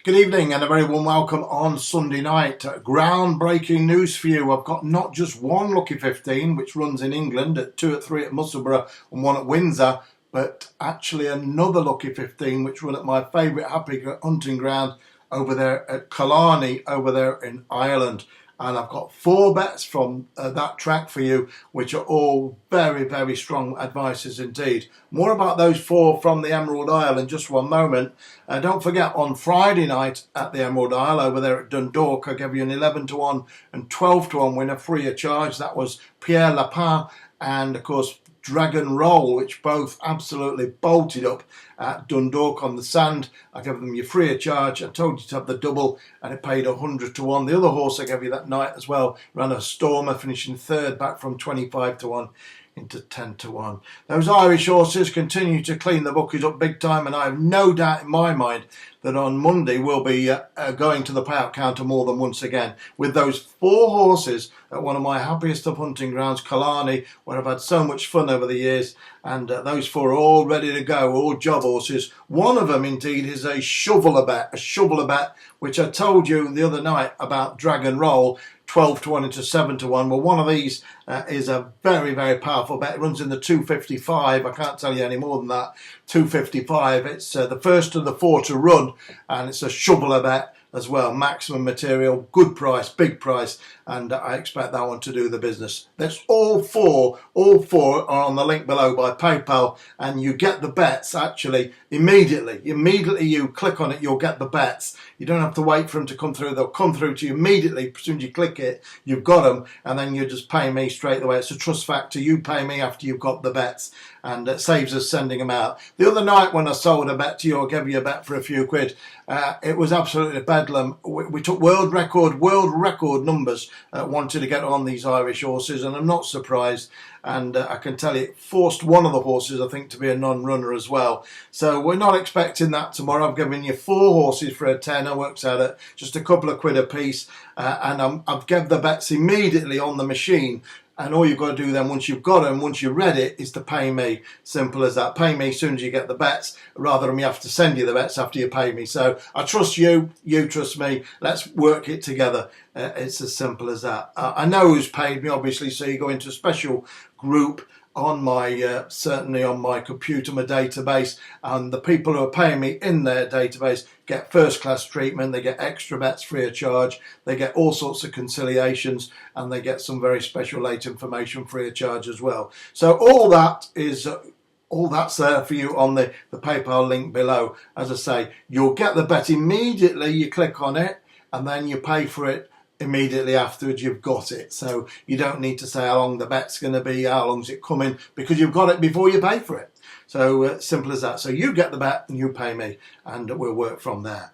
Good evening and a very warm welcome on Sunday night. Groundbreaking news for you. I've got not just one Lucky 15, which runs in England at 2 at 3 at Musselburgh and 1 at Windsor, but actually another Lucky 15, which run at my favourite happy hunting ground over there at Killarney, over there in Ireland. And I've got 4 bets from that track for you, which are all very, very strong advices indeed. More about those 4 from the Emerald Isle in just one moment. Don't forget, on Friday night at the Emerald Isle over there at Dundalk, I gave you an 11 to 1 and 12 to 1 winner free of charge. That was Pierre Lapin and, of course, Dragon Roll, which both absolutely bolted up at Dundalk on the sand. I gave them you free of charge. I told you to have the double and it paid 100 to 1. The other horse I gave you that night as well ran a Stormer, finishing third, back from 25 to 1 into 10 to 1. Those Irish horses continue to clean the bookies up big time, and I have no doubt in my mind that on Monday we'll be going to the payout counter more than once again with those 4 horses at one of my happiest of hunting grounds, Killarney, where I've had so much fun over the years, and those 4 are all ready to go, all job horses. One of them indeed is a shoveler bet, which I told you the other night about Dragon Roll, 12 to 1 into 7 to 1. Well, one of these is a very, very powerful bet. It runs in the 255. I can't tell you any more than that. 255. It's the first of the 4 to run, and it's a shoveler bet as well. Maximum material, good price, big price, and I expect that one to do the business. That's all 4 are on the link below by PayPal, and you get the bets actually immediately you click on it, you'll get the bets. You don't have to wait for them to come through. They'll come through to you immediately. As soon as you click it, you've got them, and then you just pay me straight away. It's a trust factor. You pay me after you've got the bets, and it saves us sending them out. The other night when I sold a bet to you, or gave you a bet for a few quid, it was absolutely bedlam. We took world record numbers, wanted to get on these Irish horses, and I'm not surprised. And I can tell you, it forced one of the horses, I think, to be a non-runner as well. So we're not expecting that tomorrow. I've given you 4 horses for a tenner, works out at just a couple of quid a piece, and I've given the bets immediately on the machine. And all you've got to do then, once you've got them, once you've read it, is to pay me. Simple as that. Pay me as soon as you get the bets, rather than me have to send you the bets after you pay me. So I trust you, you trust me. Let's work it together. It's as simple as that. I know who's paid me, obviously, so you go into a special group on my certainly on my computer, my database, and the people who are paying me in their database get first class treatment. They get extra bets free of charge, they get all sorts of conciliations, and they get some very special late information free of charge as well. So all that's there for you on the PayPal link below. As I say, you'll get the bet immediately. You click on it and then you pay for it immediately afterwards. You've got it, so you don't need to say how long the bet's going to be, how long's it coming, because you've got it before you pay for it. So simple as that. So you get the bet and you pay me, and we'll work from there.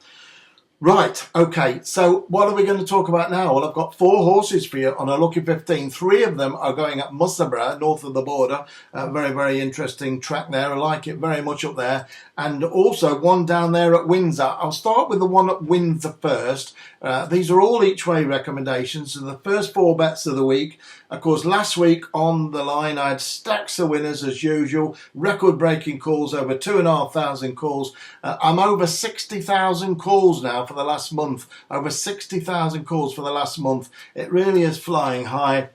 Right, okay, so what are we going to talk about now? Well, I've got 4 horses for you on a Lucky 15. 3 of them are going at Musselburgh, north of the border. Very, very interesting track there. I like it very much up there. And also one down there at Windsor. I'll start with the one at Windsor first. These are all each way recommendations. So the first 4 bets of the week. Of course, last week on the line, I had stacks of winners as usual. Record-breaking calls, over 2,500 calls. I'm over 60,000 calls now for the last month. Over 60,000 calls for the last month. It really is flying high.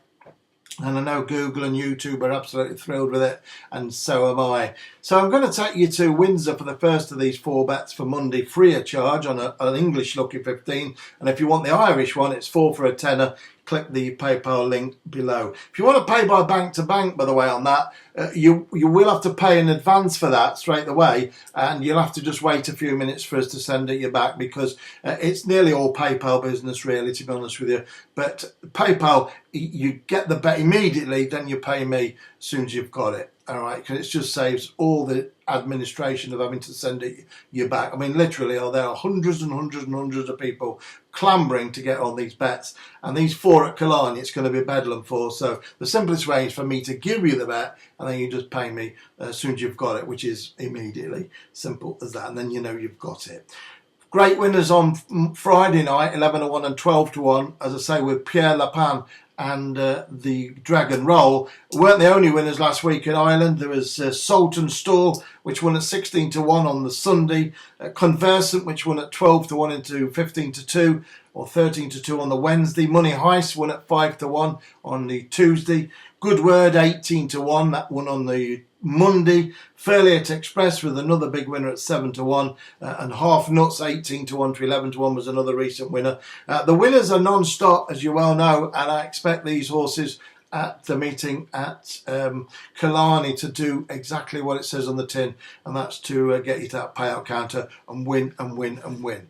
And I know Google and YouTube are absolutely thrilled with it, and so am I. So I'm going to take you to Windsor for the first of these 4 bets for Monday, free of charge on an English Lucky 15. And if you want the Irish one, it's 4 for a tenner. Click the PayPal link below. If you want to pay by bank to bank, by the way, on that, you will have to pay in advance for that straight away, and you'll have to just wait a few minutes for us to send it you back, because it's nearly all PayPal business, really, to be honest with you. But PayPal, you get the bet immediately, then you pay me as soon as you've got it. All right, because it just saves all the administration of having to send it you back. I mean, literally, there are hundreds and hundreds and hundreds of people clambering to get on these bets, and these 4 at Killarney, it's going to be bedlam for. So the simplest way is for me to give you the bet, and then you just pay me as soon as you've got it, which is immediately. Simple as that, and then you know you've got it. Great winners on Friday night, 11 to 1 and 12 to 1, as I say, with Pierre Lapin and the Dragon Roll weren't the only winners last week in Ireland. There was Salton Stall, which won at 16 to 1 on the Sunday, Conversant, which won at 12 to 1 into 15 to 2 or 13 to 2 on the Wednesday. Money Heist won at 5 to 1 on the Tuesday. Good Word 18 to 1, that won on the Monday. Fairlight Express with another big winner at 7 to 1, and Half Nuts 18 to 1 to 11 to 1 was another recent winner. The winners are non-stop, as you well know, and I expect these horses at the meeting at Killarney to do exactly what it says on the tin, and that's to get you to that payout counter and win and win and win.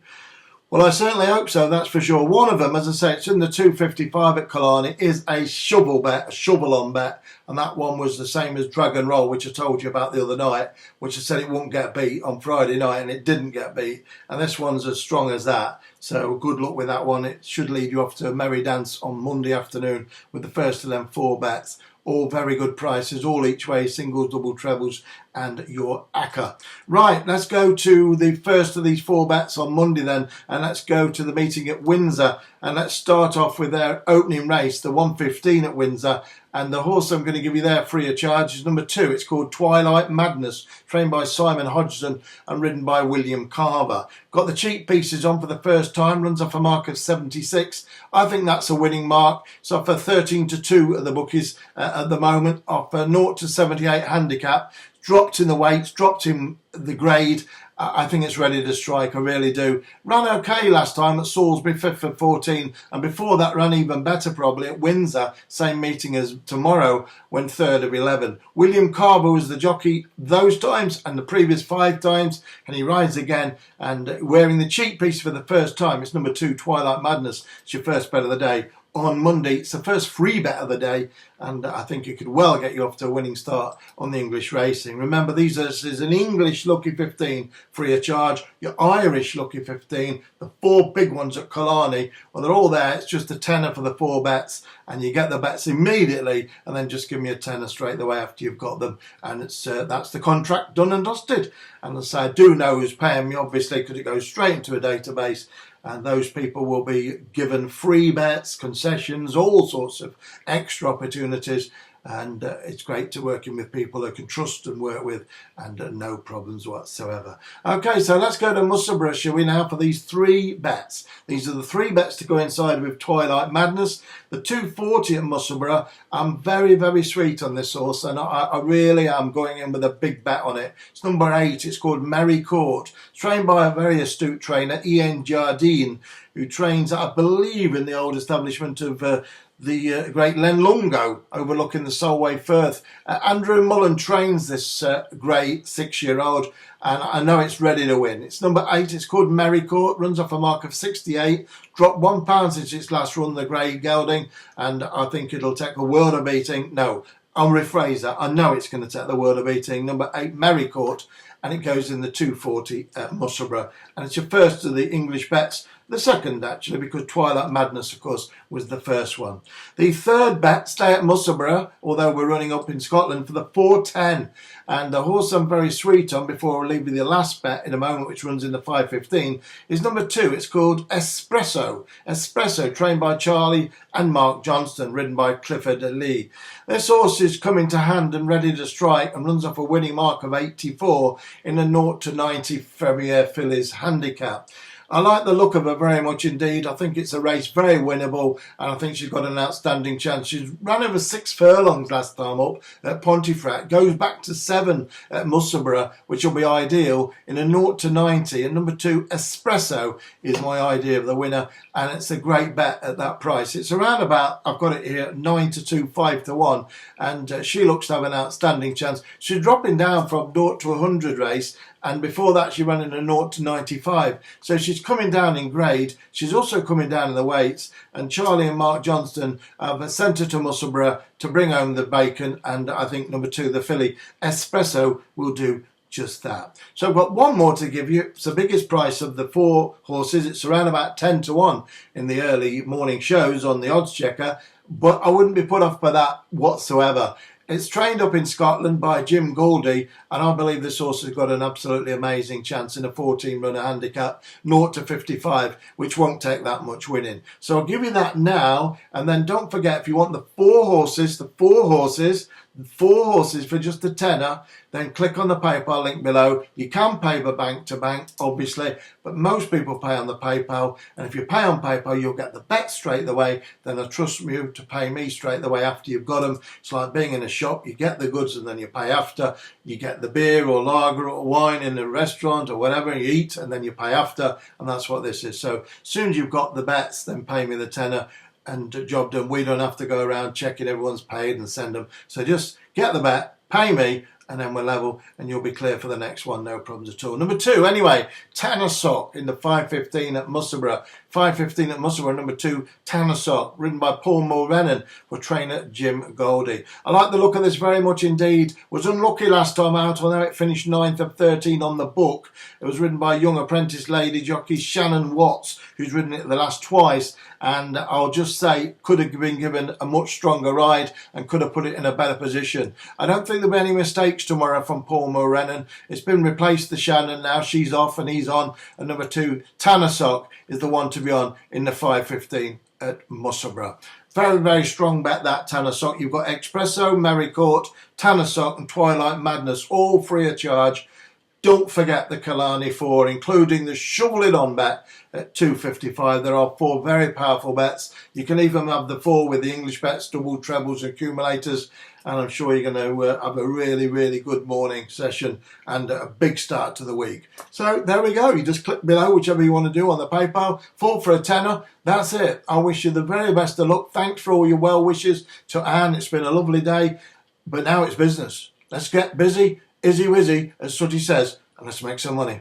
Well, I certainly hope so, that's for sure. One of them, as I say, it's in the 255 at Killarney, is a shovel bet, a shovel-on bet, and that one was the same as Dragon Roll, which I told you about the other night, which I said it wouldn't get beat on Friday night, and it didn't get beat, and this one's as strong as that. So good luck with that one. It should lead you off to a merry dance on Monday afternoon with the first of them 4 bets. All very good prices, all each way, singles, double, trebles, and your ACCA. Right, let's go to the first of these 4 bets on Monday then, and let's go to the meeting at Windsor, and let's start off with their opening race, the 1:15 at Windsor, and the horse I'm going to give you there free of charge is number 2. It's called Twilight Madness, trained by Simon Hodgson and ridden by William Carver. Got the cheap pieces on for the first time, runs off a mark of 76. I think that's a winning mark. So for 13 to 2 at the bookies at the moment, off a 0 to 78 handicap. Dropped in the weights, dropped in the grade. I think it's ready to strike, I really do. Ran okay last time at Salisbury, 5th of 14, and before that ran even better probably at Windsor, same meeting as tomorrow, when 3rd of 11. William Carver was the jockey those times and the previous 5 times, and he rides again, and wearing the cheap piece for the first time. It's number 2, Twilight Madness. It's your first bet of the day. On Monday, it's the first free bet of the day, and I think it could well get you off to a winning start on the English racing. Remember, this is an English Lucky 15 free of charge, your Irish Lucky 15, the 4 big ones at Killarney. Well, they're all there. It's just a tenner for the 4 bets, and you get the bets immediately, and then just give me a tenner straight away after you've got them, and it's that's the contract done and dusted. And as I say, I do know who's paying me, obviously, because it goes straight into a database. And those people will be given free bets, concessions, all sorts of extra opportunities. And it's great to working with people I can trust and work with, and no problems whatsoever. Okay, so let's go to Musselburgh, shall we now, for these 3 bets. These are the 3 bets to go inside with Twilight Madness. The 240 at Musselburgh, I'm very, very sweet on this horse, and I really am going in with a big bet on it. It's number 8, it's called Merry Court. It's trained by a very astute trainer, Ian Jardine, who trains, I believe, in the old establishment of the great Len Lungo overlooking the Solway Firth. Andrew Mullen trains this grey 6-year-old, and I know it's ready to win. It's number 8, it's called Merry Court, runs off a mark of 68, dropped £1 since its last run, the grey gelding, and I think it'll take a world of beating. No, I'll rephrase that. I know it's going to take the world of beating. Number 8, Merry Court, and it goes in the 240 at Musselburgh, and it's your first of the English bets. The second, actually, because Twilight Madness, of course, was the first one. The third bet, stay at Musselburgh, although we're running up in Scotland, for the 410. And the horse I'm very sweet on, before I leave you the last bet in a moment, which runs in the 5:15, is number 2. It's called Espresso. Espresso, trained by Charlie and Mark Johnston, ridden by Clifford Lee. This horse is coming to hand and ready to strike, and runs off a winning mark of 84 in a 0 to 90 Ferrier Fillies handicap. I like the look of her very much indeed. I think it's a race very winnable, and I think she's got an outstanding chance. She's ran over 6 furlongs last time up at Pontefract, goes back to 7 at Musselburgh, which will be ideal in a 0 to 90. And number 2, Espresso, is my idea of the winner, and it's a great bet at that price. It's around about, I've got it here, 9 to 2, 5 to 1, and she looks to have an outstanding chance. She's dropping down from 0 to 100 race, and before that she ran in a 0 to 95. So she's coming down in grade. She's also coming down in the weights. And Charlie and Mark Johnston have sent her to Musselburgh to bring home the bacon. And I think number 2, the filly, Espresso, will do just that. So I've got one more to give you. It's the biggest price of the 4 horses. It's around about 10 to 1 in the early morning shows on the odds checker. But I wouldn't be put off by that whatsoever. It's trained up in Scotland by Jim Goldie, and I believe this horse has got an absolutely amazing chance in a 14-runner handicap, 0 to 55, which won't take that much winning. So I'll give you that now, and then don't forget, if you want the four horses for just a tenner, then click on the PayPal link below. You can pay by bank to bank, obviously, but most people pay on the PayPal, and if you pay on PayPal, you'll get the bet straight away. Then I trust you to pay me straight away after you've got them. It's like being in a shop. You get the goods and then you pay after. You get the beer or lager or wine in the restaurant or whatever, and you eat and then you pay after, and that's what this is. So as soon as you've got the bets, then pay me the tenner, and job done. We don't have to go around checking everyone's paid and send them. So just get the bet, pay me, and then we're level, and you'll be clear for the next one, no problems at all. Number 2, anyway, Tanner Sock in the 5:15 at Musselburgh. 5:15 at Musselburgh, number 2, Tanner Sock, ridden by Paul Mulrennan for trainer Jim Goldie. I like the look of this very much indeed. Was unlucky last time out, although it finished 9th of 13 on the book. It was ridden by young apprentice lady jockey Shannon Watts, who's ridden it the last twice, and I'll just say could have been given a much stronger ride and could have put it in a better position. I don't think there'll be any mistakes tomorrow from Paul Mulrennan. It's been replaced to Shannon now. She's off and he's on, and number 2, Tanner Sock, is the one to be on in the 5:15 at Musselburgh. Very, very strong bet, that Tanner Sock. You've got Espresso, Merry Court, Tanner Sock and Twilight Madness, all free of charge. Don't forget the Killarney 4, including the Shovel It On bet at 2.55. There are 4 very powerful bets. You can even have the 4 with the English bets, double, trebles, accumulators. And I'm sure you're going to have a really, really good morning session and a big start to the week. So there we go. You just click below, whichever you want to do on the PayPal. 4 for a tenner. That's it. I wish you the very best of luck. Thanks for all your well wishes to Anne. It's been a lovely day. But now it's business. Let's get busy. Izzy Wizzy, as Sooty says, and let's make some money.